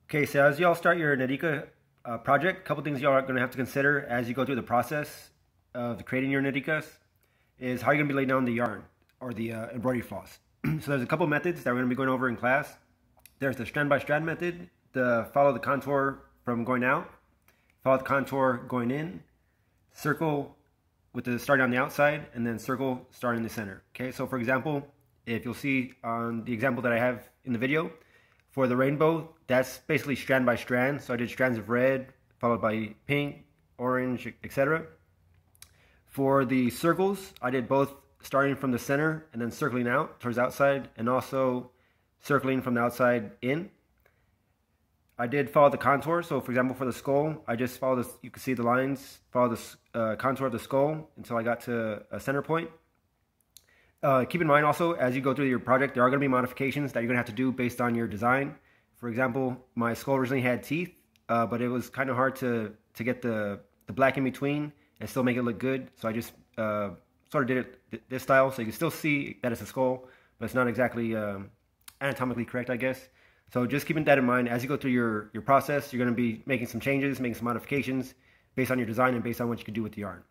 Okay, so as y'all start your Nierika project, a couple things y'all are going to have to consider as you go through the process of creating your Nierikas is how you're going to be laying down the yarn or the embroidery floss. So there's a couple methods that we're going to be going over in class. There's the strand by strand method, the follow the contour from going out, follow the contour going in, circle with the starting on the outside, and then circle starting in the center. Okay, so for example, if you'll see on the example that I have in the video, for the rainbow, that's basically strand by strand. So I did strands of red, followed by pink, orange, etc. For the circles, I did both starting from the center and then circling out towards the outside, and also circling from the outside in. I did follow the contour. So for example, for the skull, I just followed this, you can see the lines, follow the contour of the skull until I got to a center point. Keep in mind also, as you go through your project, there are going to be modifications that you're going to have to do based on your design. For example, my skull originally had teeth, but it was kind of hard to get the black in between and still make it look good. So I just sort of did it this style, so you can still see that it's a skull, but it's not exactly anatomically correct, I guess. So just keeping that in mind, as you go through your process, you're going to be making some changes, making some modifications based on your design and based on what you can do with the yarn.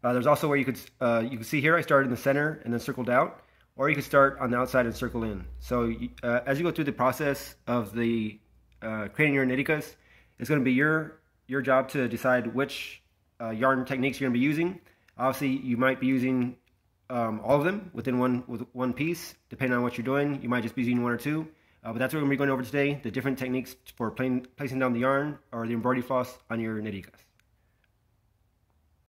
There's also where you can see here I started in the center and then circled out, or you could start on the outside and circle in. So as you go through the process of the creating your Nierikas, it's going to be your job to decide which yarn techniques you're going to be using. Obviously, you might be using all of them within one piece, depending on what you're doing. You might just be using one or two, but that's what we're going to be going over today: the different techniques for placing down the yarn or the embroidery floss on your Nierikas.